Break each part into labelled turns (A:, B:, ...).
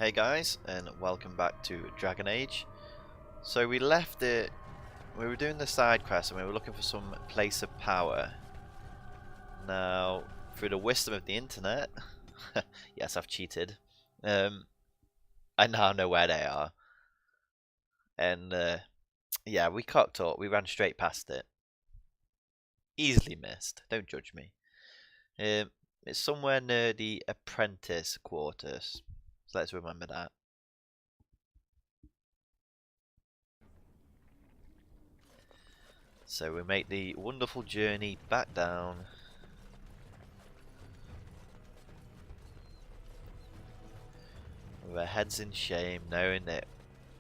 A: Hey guys, and welcome back to Dragon Age. So we left it, we were doing the side quest and we were looking for some place of power. Now, through the wisdom of the internet, yes, I've cheated, I now know where they are. And yeah, we cocked up, we ran straight past it. Easily missed, don't judge me. It's somewhere near the apprentice quarters, so let's remember that. So we make the wonderful journey back down. With our heads in shame, knowing that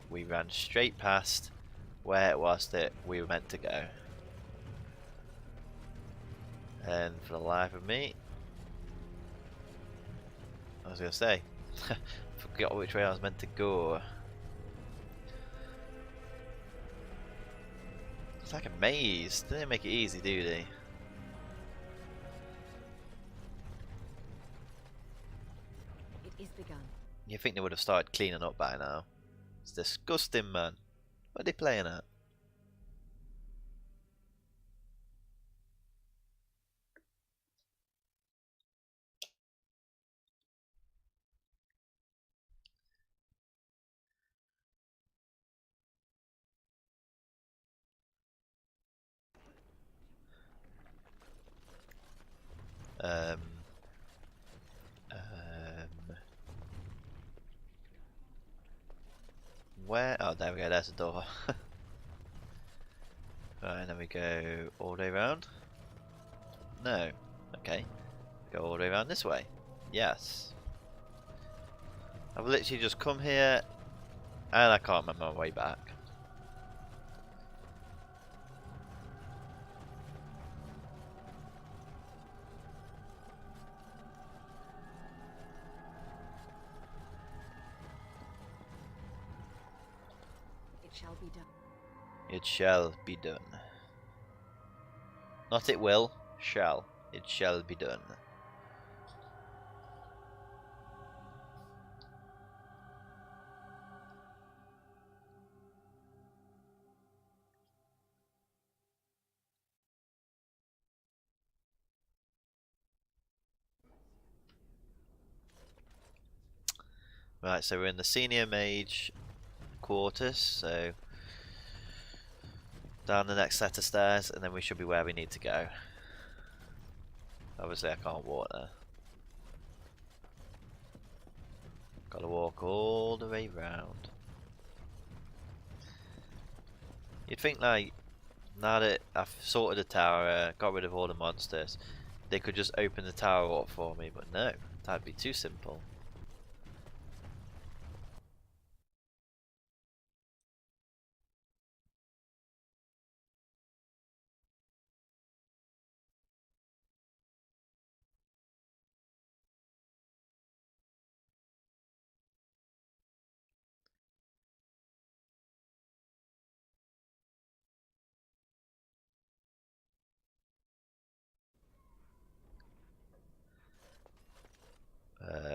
A: we ran straight past where it was that we were meant to go. And for the life of me, I was going to say, forgot which way I was meant to go. It's like a maze. They didn't make it easy, do they?
B: It is begun.
A: You think they would have started cleaning up by now? It's disgusting, man. What are they playing at? Where? Oh, there we go. There's the door. Right, and then we go all the way around. No. Okay. Go all the way around this way. Yes. I've literally just come here and I can't remember my way back.
B: It shall be done.
A: It shall be done. Not it will, shall. It shall be done. Right, so we're in the senior mage quarters, so down the next set of stairs and then we should be where we need to go. Obviously I can't walk there. Gotta walk all the way round. You'd think like, now that I've sorted the tower, got rid of all the monsters, they could just open the tower up for me, but no, that'd be too simple.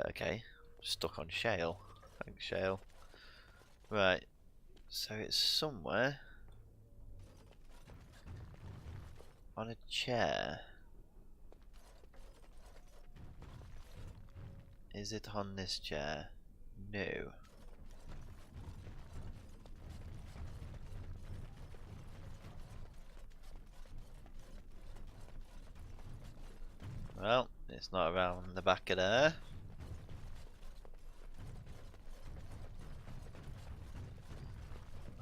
A: Okay, stuck on shale. Thanks, shale. Right, so it's somewhere on a chair. Is it on this chair? No. Well, it's not around the back of there.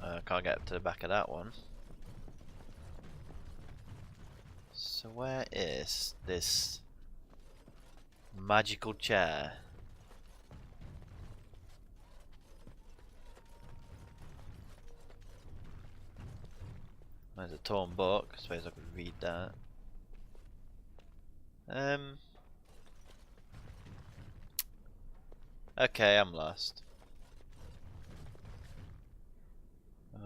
A: I can't get up to the back of that one. So where is this magical chair? There's a torn book. I suppose I could read that. Okay, I'm lost.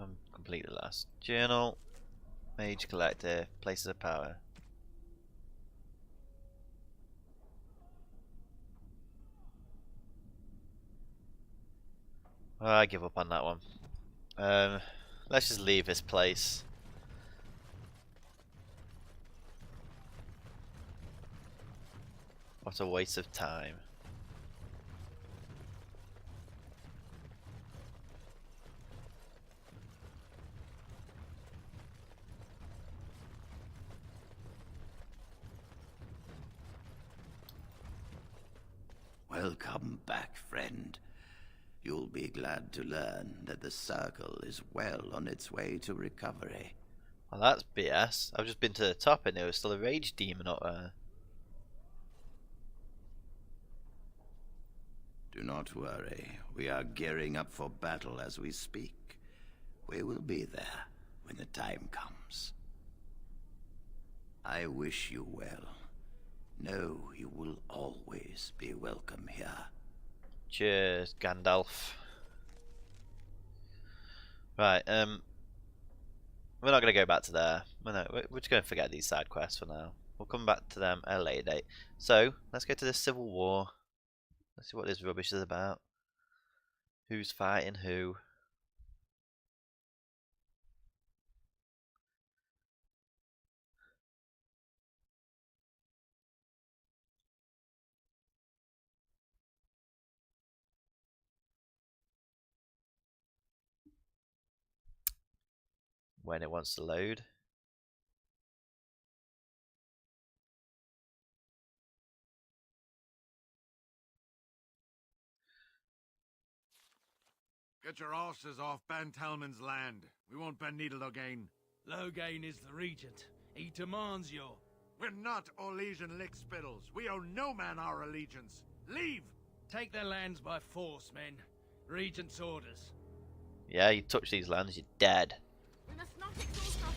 A: I'm completely lost. Journal, Mage Collector, Places of Power. I give up on that one. Let's just leave this place. What a waste of time.
C: Welcome back, friend. You'll be glad to learn that the circle is well on its way to recovery.
A: Well, that's BS. I've just been to the top and there was still a rage demon up there.
C: Do not worry. We are gearing up for battle as we speak. We will be there when the time comes. I wish you well. Know you will always be welcome here.
A: Cheers, Gandalf. Right, we're not going to go back to there. We're just going to forget these side quests for now. We'll come back to them at a later date. So, let's go to the Civil War. Let's see what this rubbish is about. Who's fighting who? When it wants to load.
D: Get your arses off Ben Talman's land. We won't bend needle again.
E: Loghain is the regent. He demands your...
D: We're not Orlesian lick spittles. We owe no man our allegiance. Leave!
E: Take their lands by force, men. Regent's orders.
A: Yeah, you touch these lands, you're dead.
B: We must not exhaust our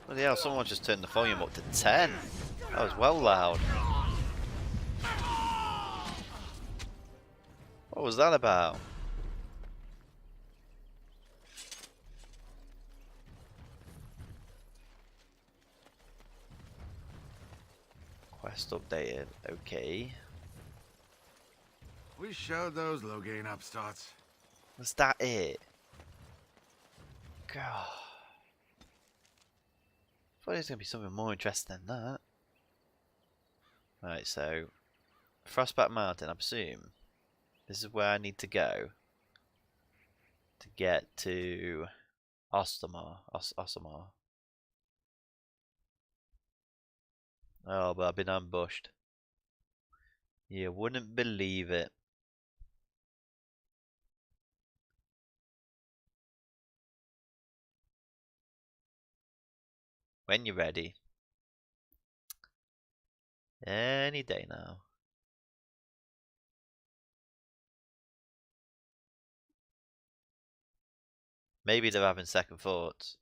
A: Bloody hell, someone just turned the volume up to 10. That was well loud. What was that about? Quest updated, okay.
D: We showed those Loghain upstarts.
A: Was that it? God. I thought it was going to be something more interesting than that. Right, so Frostback Mountain, I presume. This is where I need to go to get to Orzammar. Orzammar. Oh, but I've been ambushed. You wouldn't believe it. When you're ready. Any day now. Maybe they're having second thoughts.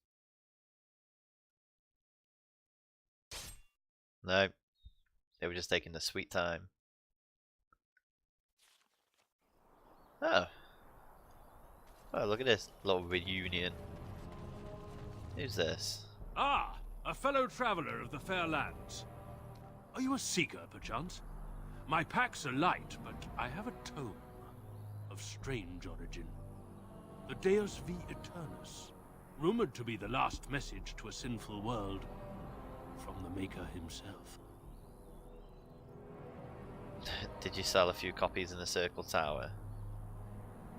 A: No. They were just taking the sweet time. Oh. Oh, look at this little reunion. Who's this?
F: Ah, a fellow traveller of the fair lands. Are you a seeker, perchance? My packs are light, but I have a tome of strange origin. The Deus V Eternus, rumored to be the last message to a sinful world from the Maker himself.
A: Did you sell a few copies in the Circle Tower?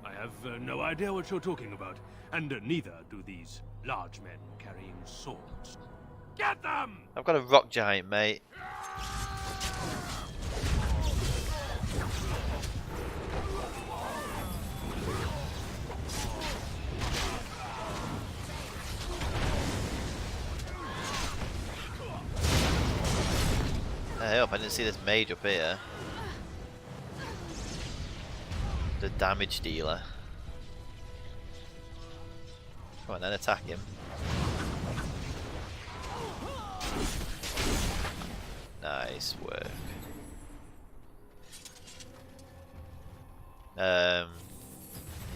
F: I have no idea what you're talking about, and neither do these large men carrying swords. Get them!
A: I've got a rock giant, mate. Hey up, I didn't see this mage up here. The damage dealer. Come on then, attack him. Nice work.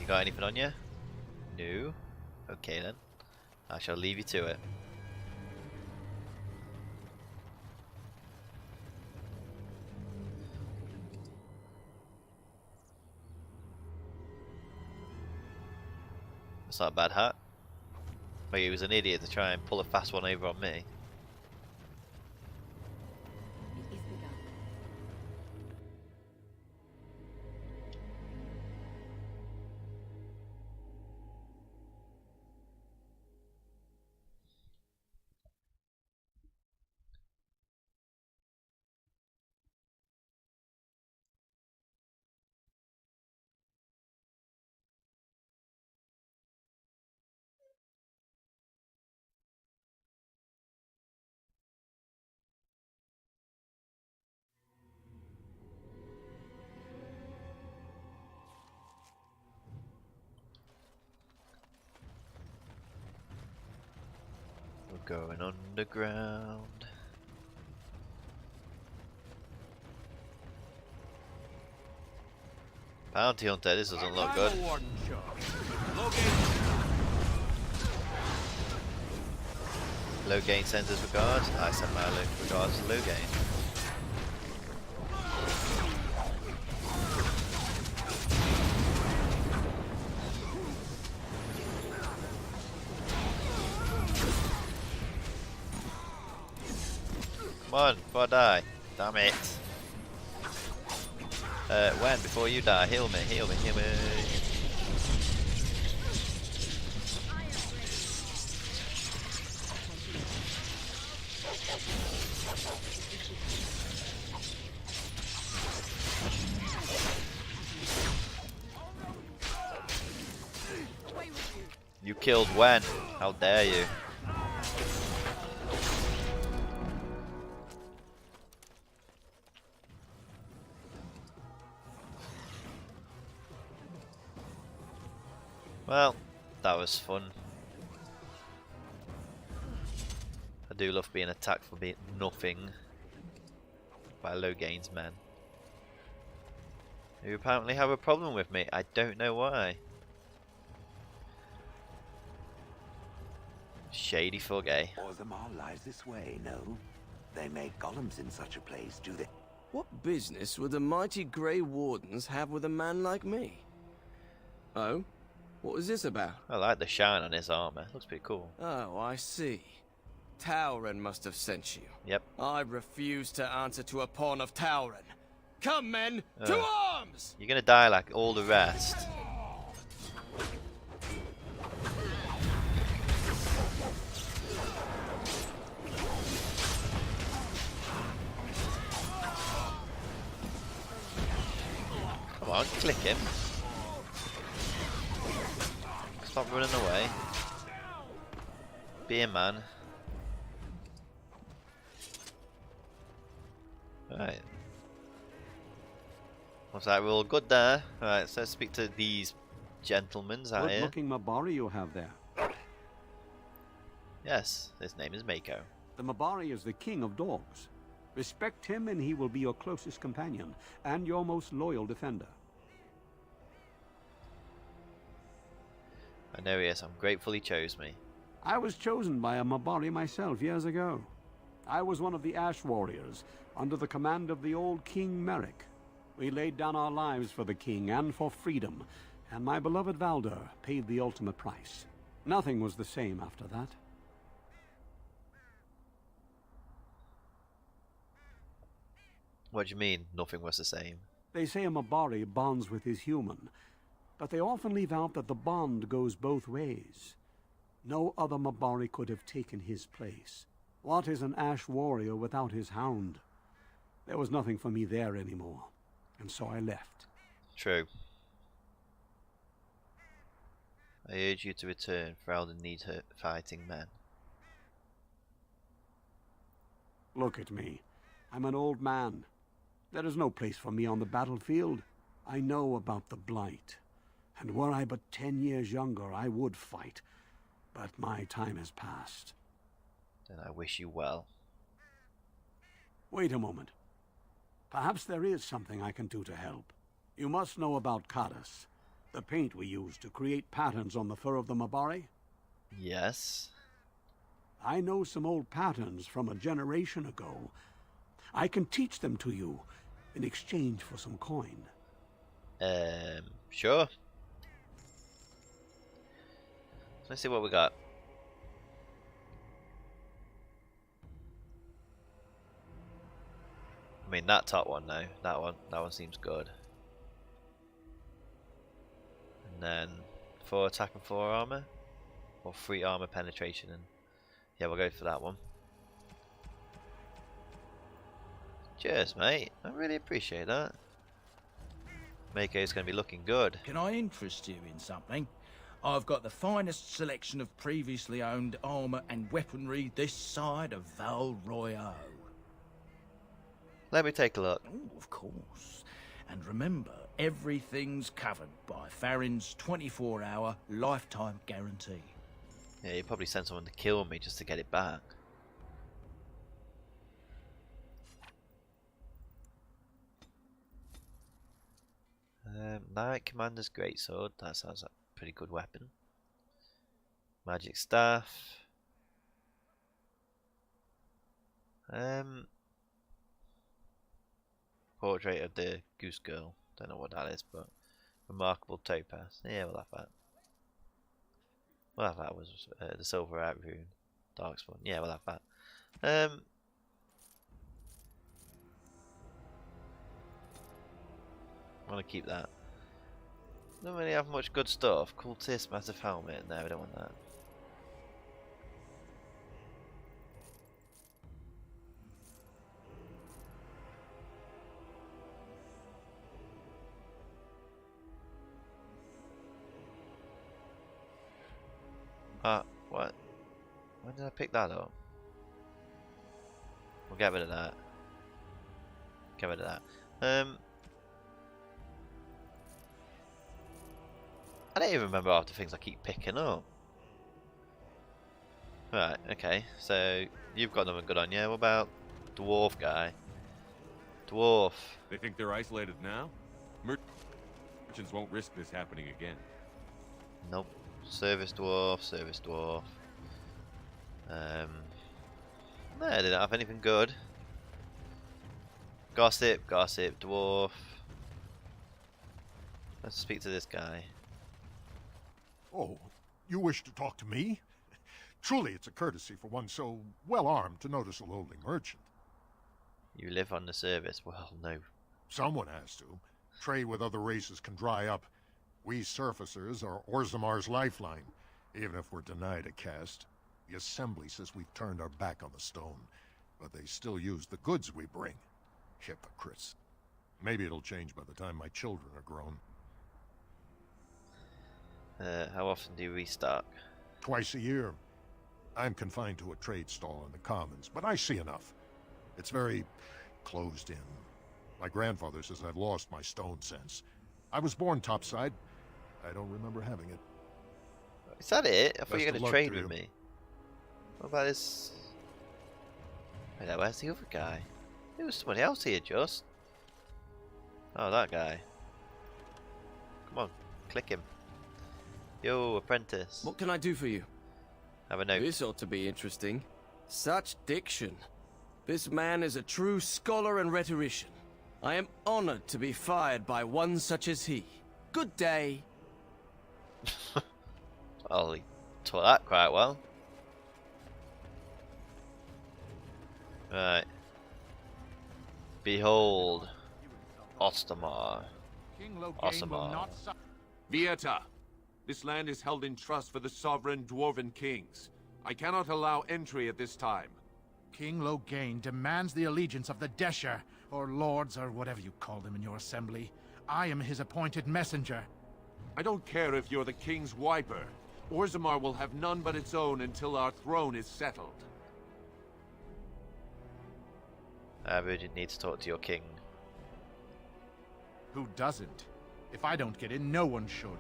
A: You got anything on you? No. Okay then. I shall leave you to it. That's not a bad hat. But he was an idiot to try and pull a fast one over on me.
B: It is begun.
A: We're going underground. Bounty hunter, this doesn't look good. Low gain sends his regards. I send my regards to low gain. Come on, before I die. Damn it. When? Before you die, heal me, heal me, heal me.
B: Away with you.
A: You killed Wen. How dare you? Well, that was fun. I do love being attacked for being nothing by low gains men, who apparently have a problem with me. I don't know why. Shady fug, eh?
C: Orzammar lies this way, no? They make golems in such a place, do they?
G: What business would the mighty Grey Wardens have with a man like me? Oh? What was this about?
A: I like the shine on his armor. Looks pretty cool.
G: Oh, I see. Tauren must have sent you.
A: Yep.
G: I refuse to answer to a pawn of Tauren. Come, men, to arms!
A: You're gonna die like all the rest. Come on, click him. Stop running away. Be a man. Right. Looks like we're all good there. Alright, so let's speak to these gentlemen out here.
H: Good-looking Mabari you have there.
A: Yes, his name is Mako.
H: The Mabari is the king of dogs. Respect him and he will be your closest companion, and your most loyal defender.
A: I know he is. I'm grateful he chose me.
H: I was chosen by a Mabari myself years ago. I was one of the Ash Warriors, under the command of the old King Merrick. We laid down our lives for the king and for freedom, and my beloved Valder paid the ultimate price. Nothing was the same after that.
A: What do you mean, nothing was the same?
H: They say a Mabari bonds with his human, but they often leave out that the bond goes both ways. No other Mabari could have taken his place. What is an Ash Warrior without his hound? There was nothing for me there anymore, and so I left.
A: True. I urge you to return. Ferelden needs her fighting men.
H: Look at me. I'm an old man. There is no place for me on the battlefield. I know about the Blight, and were I but 10 years younger, I would fight. But my time has passed.
A: Then I wish you well.
H: Wait a moment. Perhaps there is something I can do to help. You must know about Kadas. The paint we use to create patterns on the fur of the Mabari?
A: Yes.
H: I know some old patterns from a generation ago. I can teach them to you in exchange for some coin.
A: Sure. Let's see what we got. I mean, that top one now. That one seems good. And then 4 attack and 4 armor, or 3 armor penetration, and yeah, we'll go for that one. Cheers, mate. I really appreciate that. Mako's going to be looking good.
E: Can I interest you in something? I've got the finest selection of previously owned armour and weaponry this side of Val Royale.
A: Let me take a look.
E: Oh, of course. And remember, everything's covered by Farron's 24-hour lifetime guarantee.
A: Yeah, you probably send someone to kill me just to get it back. Knight Commander's Greatsword. That sounds like a pretty good weapon. Magic Staff. Portrait of the Goose Girl. Don't know what that is, but remarkable topaz. Yeah, we'll have that. We'll have that. Was the Silver Out Rune. Darkspawn. Yeah, we'll have that. I want to keep that. Don't really have much good stuff. Cultist, massive helmet. No, we don't want that. What? When did I pick that up? We'll get rid of that. Get rid of that. I don't even remember half the things I keep picking up. Right, okay. So, you've got nothing good on you. What about Dwarf guy? Dwarf.
I: They think they're isolated now? Merchants won't risk this happening again.
A: Nope. Service Dwarf, Service Dwarf. No, I didn't have anything good. Gossip, Gossip, Dwarf. Let's speak to this guy.
D: Oh, you wish to talk to me? Truly, it's a courtesy for one so well-armed to notice a lowly merchant.
A: You live on the service. Well, no.
D: Someone has to. Trade with other races can dry up. We surfacers are Orzammar's lifeline, even if we're denied a caste. The Assembly says we've turned our back on the stone, but they still use the goods we bring. Hypocrites. Maybe it'll change by the time my children are grown.
A: How often do you restock?
D: Twice a year. I'm confined to a trade stall in the Commons, but I see enough. It's very closed in. My grandfather says I've lost my stone sense. I was born topside. I don't remember having it.
A: Is that it? I thought you were
D: Best
A: going
D: of
A: to
D: luck
A: trade
D: to
A: with
D: you.
A: me. What about this? Wait, now, where's the other guy? There was somebody else here, just. Oh, that guy. Come on, click him. Yo, apprentice.
G: What can I do for you?
A: Have a note.
G: This ought to be interesting. Such diction. This man is a true scholar and rhetorician. I am honored to be fired by one such as he. Good day.
A: Oh, he taught that quite well. Right. Behold, Orzammar. Orzammar.
I: Vieta, this land is held in trust for the sovereign dwarven kings. I cannot allow entry at this time.
J: King Loghain demands the allegiance of the Desher, or lords, or whatever you call them in your assembly. I am his appointed messenger.
I: I don't care if you're the king's wiper. Orzammar will have none but its own until our throne is settled.
A: I really need to talk to your king.
J: Who doesn't? If I don't get in, no one should.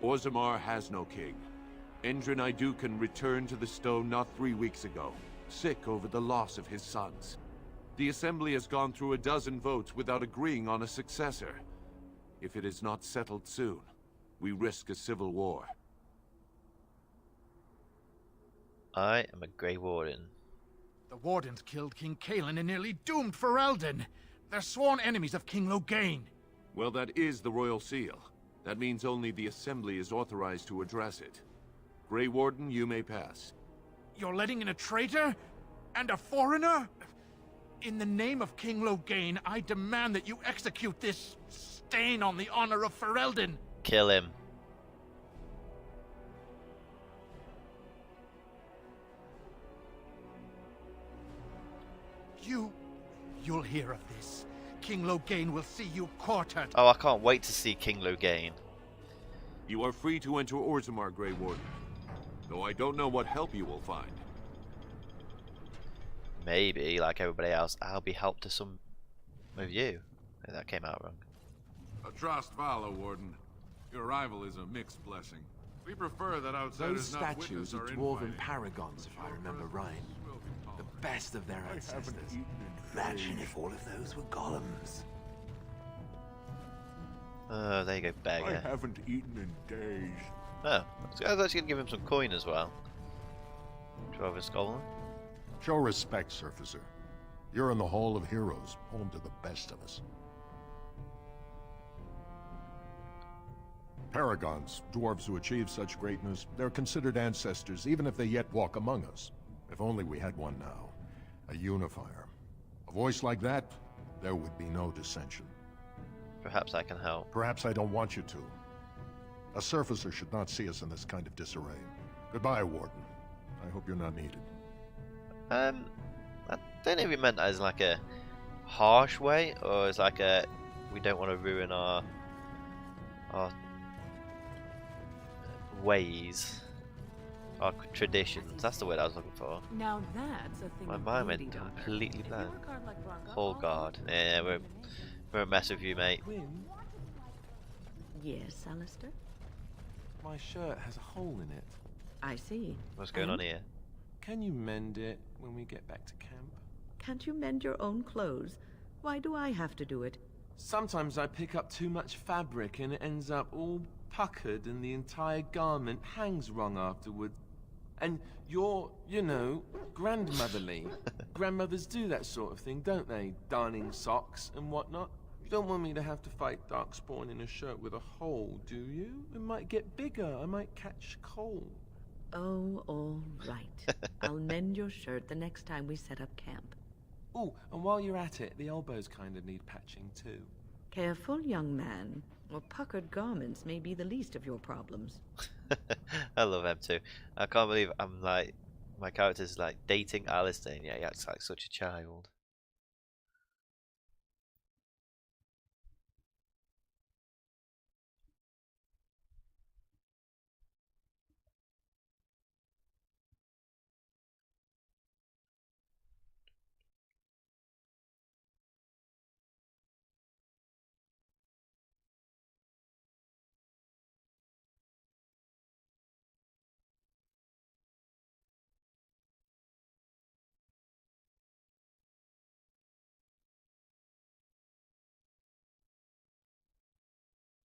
I: Orzammar has no king. Endrin Idukan returned to the stone not 3 weeks ago, sick over the loss of his sons. The Assembly has gone through 12 votes without agreeing on a successor. If it is not settled soon, We risk a civil war.
A: I am a Grey Warden.
J: The Wardens killed King Cailan and nearly doomed Ferelden. They're sworn enemies of King Loghain.
I: Well, that is the royal seal. That means only the Assembly is authorized to address it. Grey Warden, you may pass.
J: You're letting in a traitor? And a foreigner? In the name of King Loghain, I demand that you execute this stain on the honor of Ferelden.
A: Kill him.
J: You'll hear of this. King Loghain will see you quartered.
A: Oh, I can't wait to see King Loghain.
I: You are free to enter Orzammar, Grey Warden. Though I don't know what help you will find.
A: Maybe, like everybody else, I'll be helped to some of you. Maybe that came out wrong.
K: A trust follow, Warden. Your arrival is a mixed blessing. We prefer that outsiders
I: Those
K: not
I: statues
K: witness
I: are
K: our
I: dwarven
K: infighting.
I: paragons, if I remember right. The best of their ancestors.
C: Imagine if all of those were golems.
A: Oh, there you go, beggar.
I: haven't eaten in days.
A: Oh, I was actually going to give him some coin as well. Dwarven Skull.
D: Show respect, Surfacer. You're in the Hall of Heroes, home to the best of us. Paragons, dwarves who achieve such greatness, they're considered ancestors even if they yet walk among us. If only we had one now. A unifier. A voice like that, there would be no dissension.
A: Perhaps I can help.
D: Perhaps I don't want you to. A surfacer should not see us in this kind of disarray. Goodbye, Warden. I hope you're not needed.
A: I don't know if you meant that as like a harsh way, or as like a we don't want to ruin our ways, our traditions. That's the word I was looking for.
B: Now that's a thing.
A: My
B: of
A: mind
B: beauty,
A: went
B: daughter.
A: completely
B: If you
A: blank.
B: work hard like Bronco,
A: Whole guard. Yeah, we won't mess with you, mate.
G: Quinn,
B: Yes, Alistair.
G: my shirt has a hole in it.
B: I see.
A: What's going on here?
G: Can you mend it when we get back to camp?
B: Can't you mend your own clothes? Why do I have to do it?
G: Sometimes I pick up too much fabric and it ends up all puckered and the entire garment hangs wrong afterward. And you're, you know, grandmotherly. Grandmothers do that sort of thing, don't they? Darning socks and whatnot. You don't want me to have to fight Darkspawn in a shirt with a hole, do you? It might get bigger. I might catch cold.
B: Oh, all right. I'll mend your shirt the next time we set up camp.
G: Oh, and while you're at it, the elbows kind of need patching too.
B: Careful, young man. Or puckered garments may be the least of your problems.
A: I love him too. I can't believe I'm like, my character's like dating Alistair. Yeah, he acts like such a child.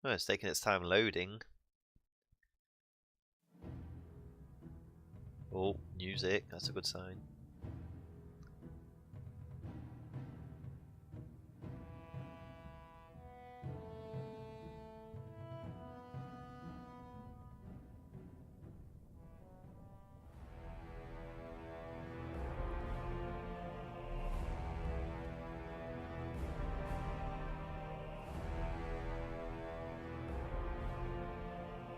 A: Oh, it's taking its time loading. Oh, music. That's a good sign.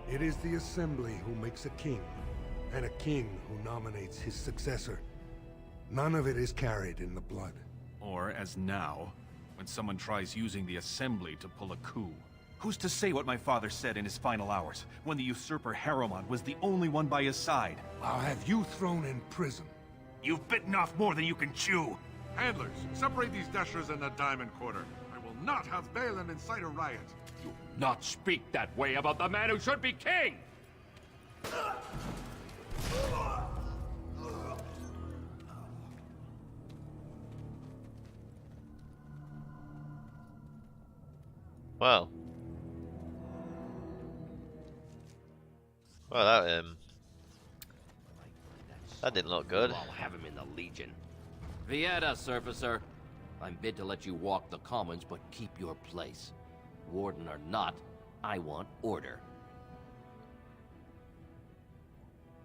L: It is the Assembly who makes a king, and a king who nominates his successor. None of it is carried in the blood.
M: Or, as now, when someone tries using the Assembly to pull a coup. Who's to say what my father said in his final hours, when the usurper Harrowmont was the only one by his side?
L: I'll have you thrown in prison.
M: You've bitten off more than you can chew!
K: Handlers, separate these dashers in the Diamond Quarter. I will not have Balin incite a riot.
F: Do not speak that way about the man who should be king!
A: Well, Well, that didn't look good.
N: I'll have him in the Legion. Vieta, Surfacer. I'm bid to let you walk the commons, but keep your place. Warden or not, I want order.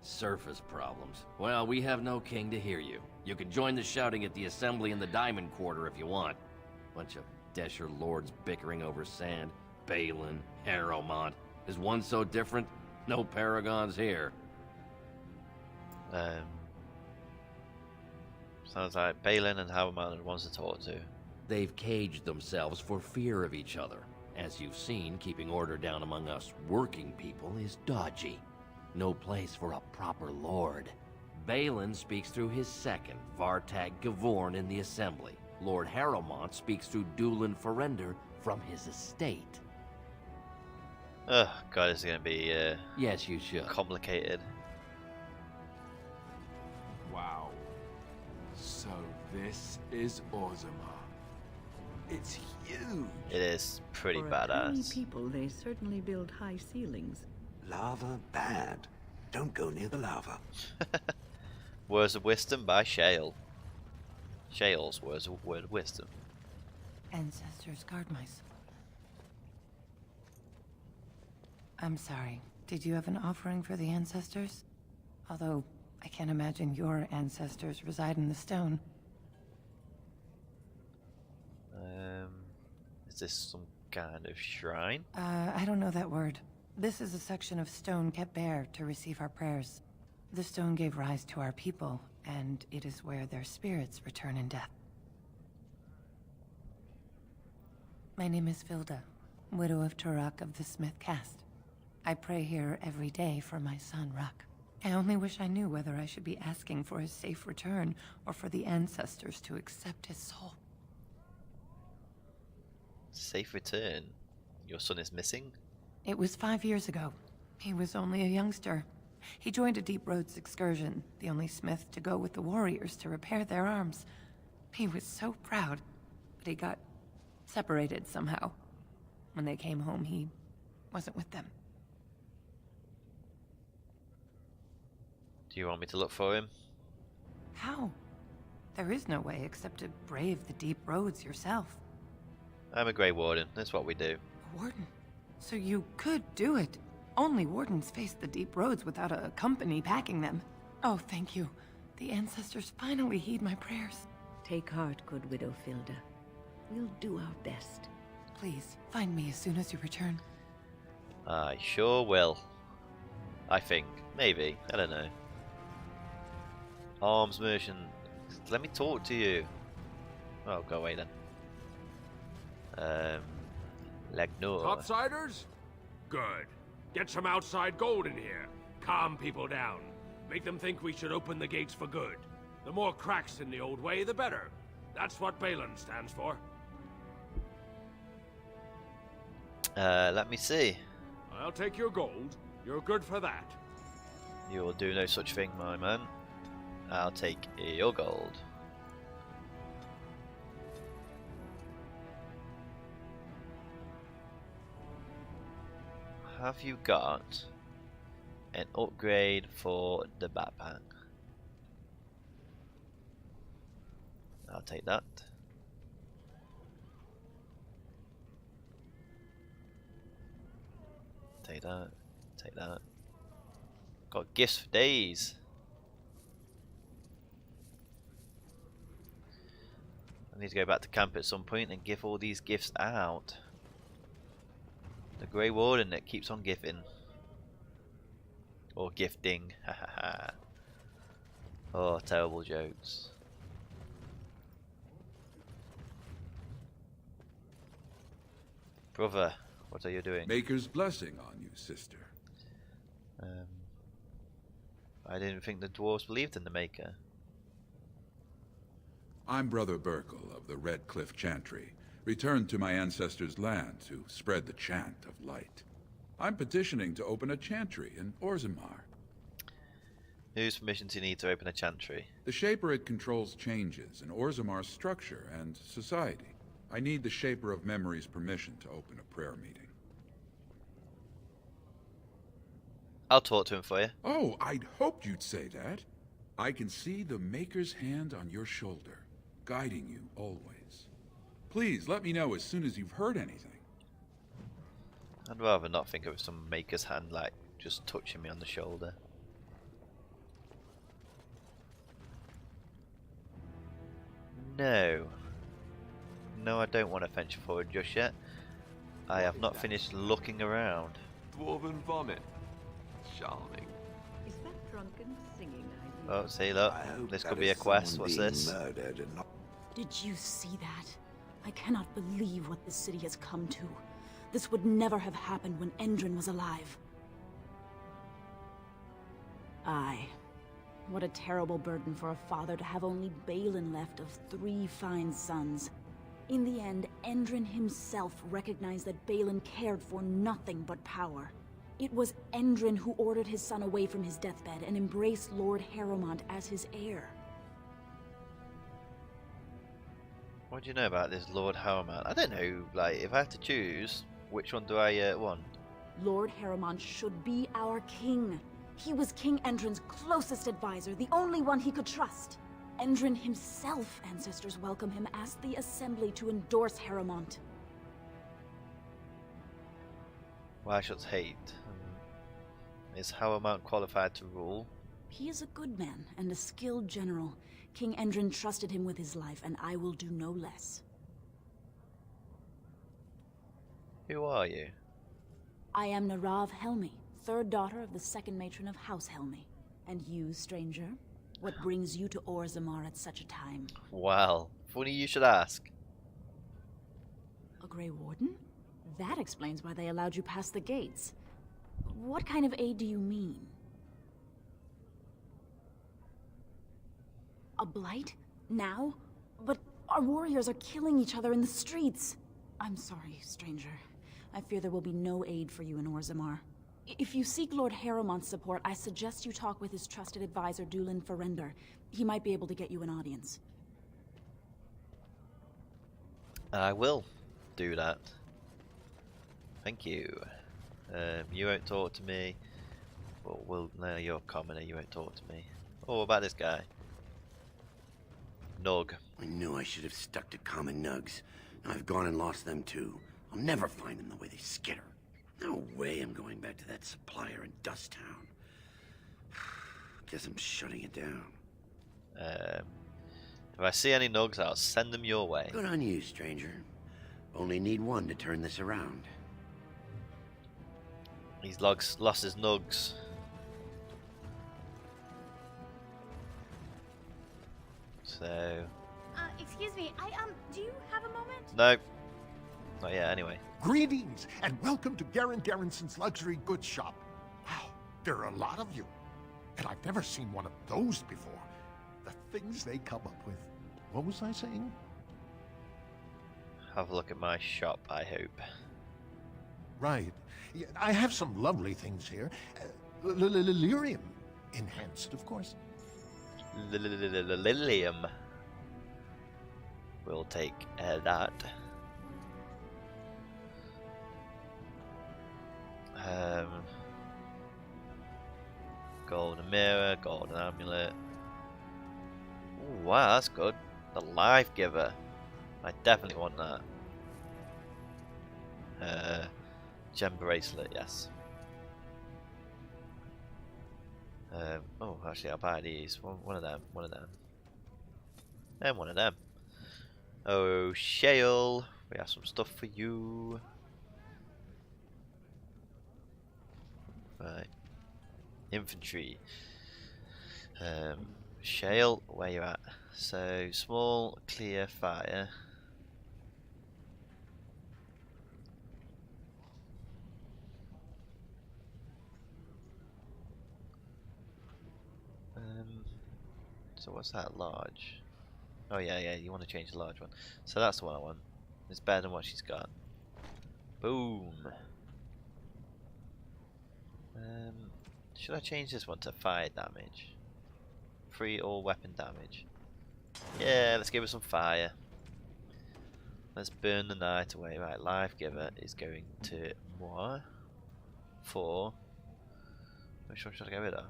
N: Surface problems. Well, we have no king to hear you. You can join the shouting at the assembly in the Diamond Quarter if you want. Bunch of Desher lords bickering over sand. Balin, Harrowmont. Is one so different? No paragons here.
A: Sounds like Balin and Harrowmont are the ones to talk to.
N: They've caged themselves for fear of each other. As you've seen, keeping order down among us working people is dodgy. No place for a proper lord. Balin speaks through his second, Vartag Gavorn, in the assembly. Lord Harrowmont speaks through Dulin Ferender from his estate.
A: Oh god, this is gonna be
N: yes, you should.
A: Complicated.
G: Wow. So this is Orzammar. It's huge.
A: It is pretty
B: For
A: badass.
B: tiny people, they certainly build high ceilings.
C: Lava bad. Don't go near the lava.
A: Words of Wisdom by Shale. Shale's Word of Wisdom.
O: Ancestors guard my soul. I'm sorry. Did you have an offering for the ancestors? Although, I can't imagine your ancestors reside in the stone.
A: Is this some kind of shrine?
O: I don't know that word. This is a section of stone kept bare to receive our prayers. The stone gave rise to our people, and it is where their spirits return in death. My name is Vilda, widow of Turok of the Smith caste. I pray here every day for my son, Ruck. I only wish I knew whether I should be asking for his safe return or for the ancestors to accept his soul.
A: Safe return? Your son is missing?
O: It was 5 years ago. He was only a youngster. He joined a Deep Roads excursion, the only smith to go with the warriors to repair their arms. He was so proud, but he got separated somehow. When they came home, he wasn't with them.
A: Do you want me to look for him?
O: How? There is no way except to brave the Deep Roads yourself.
A: I'm a Grey Warden. That's what we do.
O: A warden? So you could do it. Only wardens face the Deep Roads without a company backing them. Oh, thank you. The ancestors finally heed my prayers.
B: Take heart, good widow Filda. We'll do our best.
O: Please, find me as soon as you return.
A: I sure will. I think. Maybe. I don't know. Arms merchant. Let me talk to you. Oh, go away then. Legnor.
F: Topsiders? Good. Get some outside gold in here. Calm people down. Make them think we should open the gates for good. The more cracks in the old way, the better. That's what Balin stands for.
A: Let me see.
F: I'll take your gold. You're good for that.
A: You will do no such thing, my man. I'll take your gold. Have you got an upgrade for the backpack? I'll take that. Take that. Take that. Got gifts for days. I need to go back to camp at some point and give all these gifts out. The Grey Warden that keeps on giving. Or gifting. Ha ha ha. Oh, terrible jokes. Brother, what are you doing?
K: Maker's blessing on you, sister.
A: I didn't think the dwarves believed in the Maker.
K: I'm Brother Burkle of the Red Cliff Chantry, returned to my ancestors' land to spread the chant of light. I'm petitioning to open a chantry in Orzammar.
A: Whose permission do you need to open a chantry?
K: The Shaperate controls changes in Orzammar's structure and society. I need the Shaper of Memory's permission to open a prayer meeting.
A: I'll talk to him for you.
K: Oh, I'd hoped you'd say that. I can see the Maker's hand on your shoulder, guiding you always. Please let me know as soon as you've heard anything.
A: I'd rather not think of some Maker's hand like just touching me on the shoulder. No. No, I don't want to venture forward just yet. I have not finished looking around.
G: Dwarven vomit. Charming.
B: Is that drunken singing I
A: Oh, see, look. This could be a quest. What's this?
P: Did you see that? I cannot believe what this city has come to. This would never have happened when Endrin was alive. Aye. What a terrible burden for a father to have only Balin left of 3 fine sons. In the end, Endrin himself recognized that Balin cared for nothing but power. It was Endrin who ordered his son away from his deathbed and embraced Lord Harrowmont as his heir.
A: What do you know about this Lord Harrowmont? I don't know, like, if I have to choose, which one do I want?
P: Lord Harrowmont should be our king. He was King Endrin's closest advisor, the only one he could trust. Endrin himself, ancestors welcome him, asked the Assembly to endorse Harrowmont.
A: Why should hate? Is Harrowmont qualified to rule?
P: He is a good man and a skilled general. King Endrin trusted him with his life, and I will do no less.
A: Who are you?
P: I am Narav Helmi, 3rd daughter of the 2nd matron of House Helmi. And you, stranger? What brings you to Orzammar at such a time?
A: Well, funny you should ask.
P: A Grey Warden? That explains why they allowed you past the gates. What kind of aid do you mean? A blight? Now? But our warriors are killing each other in the streets. I'm sorry, stranger. I fear there will be no aid for you in Orzammar. If you seek Lord Harrowmont's support, I suggest you talk with his trusted advisor, Dulin Ferelden. He might be able to get you an audience.
A: I will do that. Thank you. You won't talk to me. Well, no, you're a commoner. You won't talk to me. Oh, what about this guy? Nug.
C: I knew I should have stuck to common nugs. Now I've gone and lost them too. I'll never find them the way they skitter. No way I'm going back to that supplier in Dust Town. Guess I'm shutting it down.
A: If I see any nugs, I'll send them your way.
C: Good on you, stranger. Only need one to turn this around.
A: He's lost his nugs. So...
Q: excuse me, do you have a moment?
A: No. Not yet, anyway.
D: Greetings, and welcome to Garen Garrison's luxury goods shop. Wow, there are a lot of you. And I've never seen one of those before. The things they come up with. What was I saying?
A: Have a look at my shop, I hope.
D: Right. Yeah, I have some lovely things here. Lyrium. Enhanced, of course.
A: Lilium. We'll take that. Golden mirror, golden amulet. Ooh, wow, that's good. The life giver. I definitely want that. Gem bracelet, yes. Oh, actually, I'll buy these. One of them. And one of them. Oh, Shale, we have some stuff for you. Right. Infantry. Shale, where you at? So, small, clear fire. So what's that, large? Oh yeah, you want to change the large one. So that's the one I want. It's better than what she's got. Boom. Should I change this one to fire damage? Free all weapon damage. Yeah, let's give her some fire. Let's burn the night away. Right, life giver is going to moi. 4. Which one should I get rid of?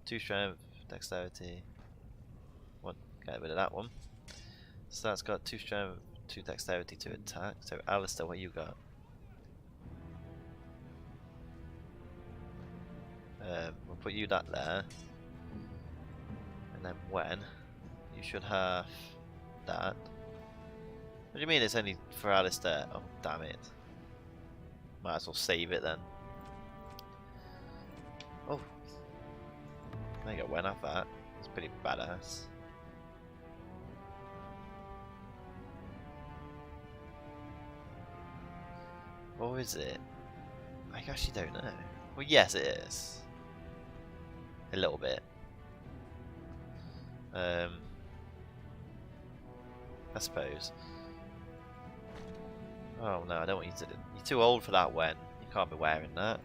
A: 2 strength, dexterity. One, get rid of that one. So that's got 2 strength, 2 dexterity to attack. So Alistair, what you got? We'll put you that there. And then when? You should have that. What do you mean it's only for Alistair? Oh, damn it. Might as well save it then. Oh. I think I went off that. It's pretty badass. Or is it? I actually don't know. Well, yes it is. A little bit. I suppose. Oh no, I don't want you to do. You're too old for that when. You can't be wearing that.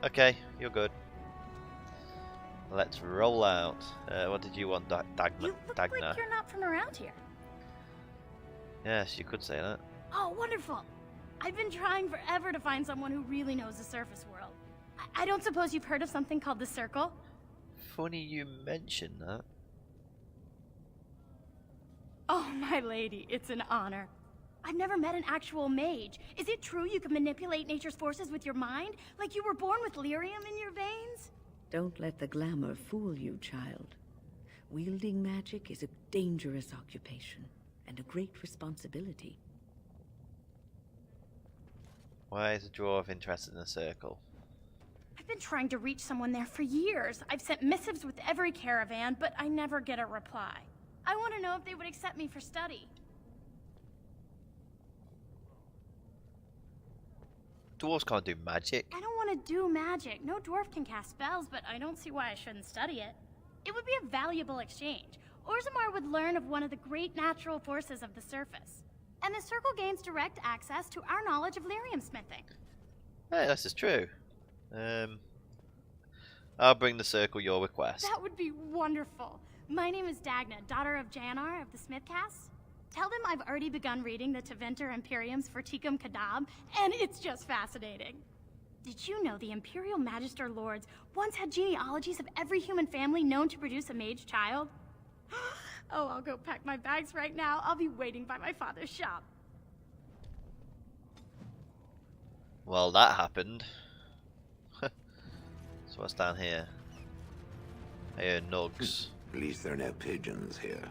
A: Okay, you're good. Let's roll out. What did you want, Dagna?
Q: You look like you're not from around here.
A: Yes, you could say that.
Q: Oh, wonderful. I've been trying forever to find someone who really knows the surface world. I don't suppose you've heard of something called the Circle?
A: Funny you mention that.
Q: Oh, my lady, it's an honor. I've never met an actual mage. Is it true you can manipulate nature's forces with your mind? Like you were born with lyrium in your veins?
B: Don't let the glamour fool you, child. Wielding magic is a dangerous occupation and a great responsibility.
A: Why is a dwarf interested in the circle?
Q: I've been trying to reach someone there for years. I've sent missives with every caravan, but I never get a reply. I want to know if they would accept me for study.
A: Dwarves can't do magic.
Q: I don't want to do magic. No dwarf can cast spells, but I don't see why I shouldn't study it. It would be a valuable exchange. Orzammar would learn of one of the great natural forces of the surface. And the Circle gains direct access to our knowledge of lyrium smithing.
A: Hey, this is true. I'll bring the circle your request.
Q: That would be wonderful. My name is Dagna, daughter of Janar of the Smithcast. Tell them I've already begun reading the Teventer Imperiums for Tikum Kadab, and it's just fascinating. Did you know the Imperial Magister Lords once had genealogies of every human family known to produce a mage child? Oh, I'll go pack my bags right now. I'll be waiting by my father's shop.
A: Well, that happened. So what's down here? I hear nugs.
C: At least there are no pigeons here.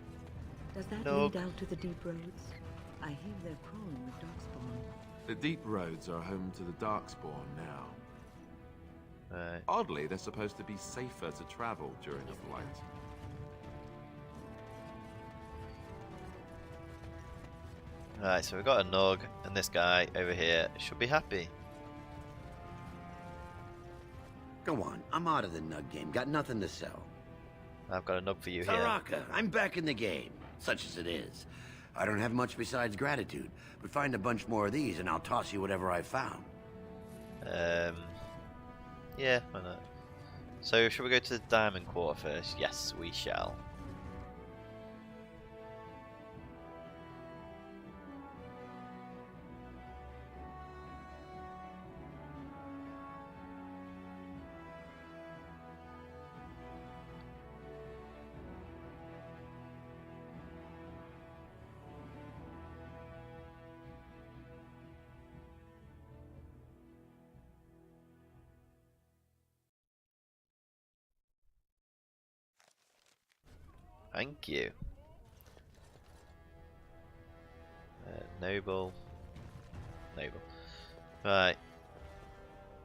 B: Does that
A: Nope.
B: lead out to the deep roads? I hear they're crawling with Darkspawn.
G: The deep roads are home to the Darkspawn now.
A: Right.
G: Oddly, they're supposed to be safer to travel during a Blight.
A: Right, so we've got a Nug, and this guy over here should be happy.
C: Go on, I'm out of the nug game. Got nothing to sell.
A: I've got a Nug for you here.
C: Taraka, I'm back in the game, such as it is. I don't have much besides gratitude, but find a bunch more of these and I'll toss you whatever I found.
A: Yeah, why not? So, shall we go to the Diamond Quarter first? Yes, we shall. Thank you. Noble. Right.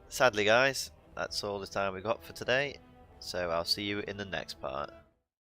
A: Sadly, guys, that's all the time we got for today. So I'll see you in the next part.